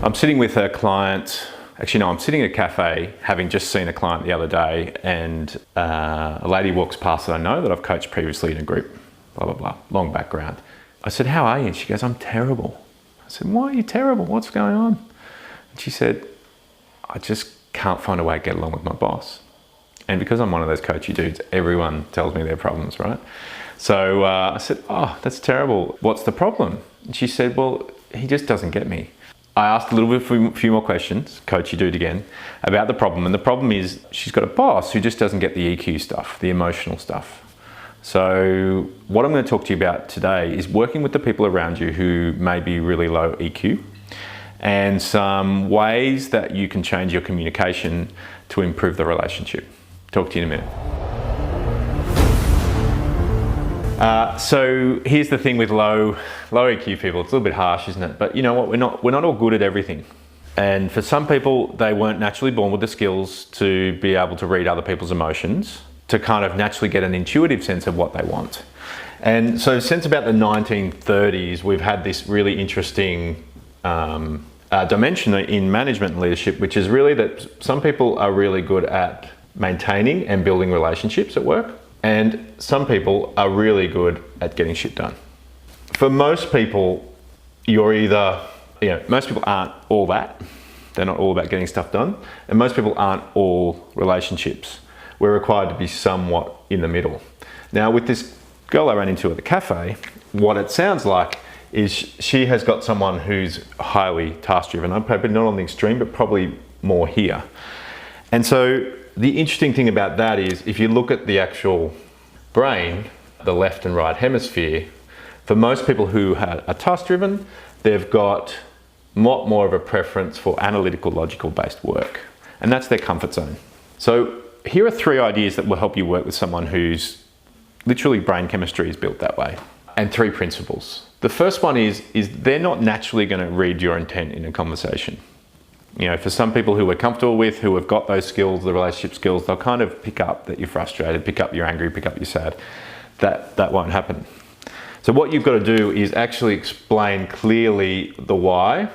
I'm sitting with a client. Actually, no, I'm sitting at a cafe having just seen a client the other day, and a lady walks past that I know that I've coached previously in a group, blah, blah, blah, long background. I said, "How are you?" And she goes, "I'm terrible." I said, "Why are you terrible? What's going on?" And she said, "I just can't find a way to get along with my boss." And because I'm one of those coachy dudes, everyone tells me their problems, right? So I said, "Oh, that's terrible. What's the problem?" And she said, "Well, he just doesn't get me." I asked a little bit, a few more questions, coachy dude again, about the problem. And the problem is she's got a boss who just doesn't get the EQ stuff, the emotional stuff. So what I'm going to talk to you about today is working with the people around you who may be really low EQ, and some ways that you can change your communication to improve the relationship. Talk to you in a minute. So here's the thing with low EQ people. It's a little bit harsh, isn't it? But you know what? We're not all good at everything. And for some people, they weren't naturally born with the skills to be able to read other people's emotions, to kind of naturally get an intuitive sense of what they want. And so since about the 1930s, we've had this really interesting dimension in management and leadership, which is really that some people are really good at maintaining and building relationships at work, and some people are really good at getting shit done. For most people, most people aren't all that. They're not all about getting stuff done. And most people aren't all relationships. We're required to be somewhat in the middle. Now, with this girl I ran into at the cafe, what it sounds like is she has got someone who's highly task-driven. I'm probably not on the extreme, but probably more here. And so the interesting thing about that is if you look at the actual brain, the left and right hemisphere, for most people who are task-driven, they've got a lot more of a preference for analytical, logical-based work. And that's their comfort zone. So here are 3 ideas that will help you work with someone whose literally brain chemistry is built that way. And 3 principles. The first one is they're not naturally going to read your intent in a conversation. You know, for some people who we're comfortable with, who have got those skills, the relationship skills, they'll kind of pick up that you're frustrated, pick up you're angry, pick up you're sad. That won't happen. So what you've got to do is actually explain clearly the why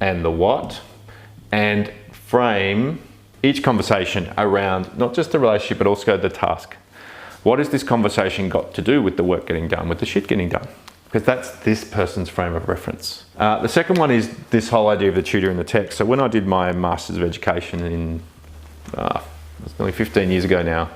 and the what, and frame each conversation around not just the relationship, but also the task. What has this conversation got to do with the work getting done, with the shit getting done? Because that's this person's frame of reference. The second one is this whole idea of the tutor in the text. So when I did my Masters of Education in, it's nearly 15 years ago now,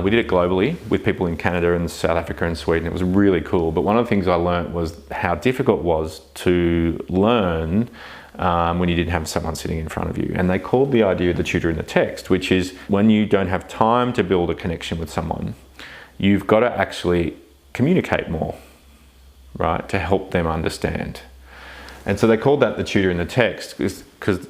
we did it globally with people in Canada and South Africa and Sweden. It was really cool. But one of the things I learned was how difficult it was to learn when you didn't have someone sitting in front of you. And they called the idea of the tutor in the text, which is when you don't have time to build a connection with someone, you've got to actually communicate more, right, to help them understand. And so they called that the tutor in the text because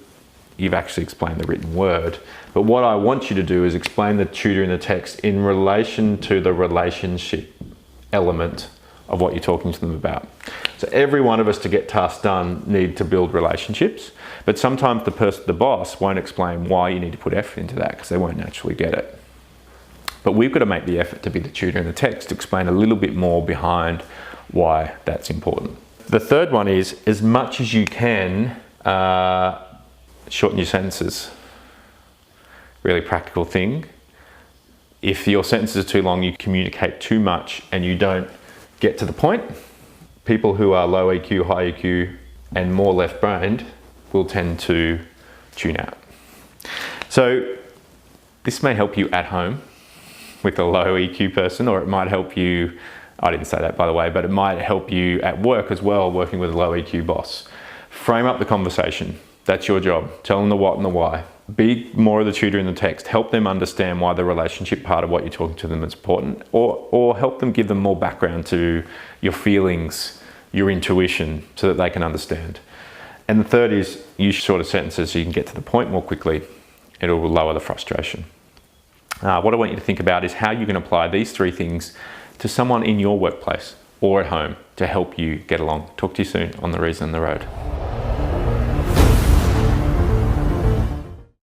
you've actually explained the written word. But what I want you to do is explain the tutor in the text in relation to the relationship element of what you're talking to them about. So every one of us, to get tasks done, need to build relationships, but sometimes the boss won't explain why you need to put effort into that because they won't naturally get it. But we've got to make the effort to be the tutor in the text, to explain a little bit more behind why that's important. The third one is, as much as you can, shorten your sentences. Really practical thing. If your sentences are too long, you communicate too much and you don't get to the point, people who are low EQ, high EQ, and more left-brained will tend to tune out. So this may help you at home with a low EQ person, or it might help you, I didn't say that by the way, but it might help you at work as well, working with a low EQ boss. Frame up the conversation. That's your job. Tell them the what and the why. Be more of the tutor in the text. Help them understand why the relationship part of what you're talking to them is important, or help them, give them more background to your feelings, your intuition, so that they can understand. And the third is use shorter sentences so you can get to the point more quickly. It will lower the frustration. What I want you to think about is how you can apply these 3 things to someone in your workplace or at home to help you get along. Talk to you soon on The Reason and the Road.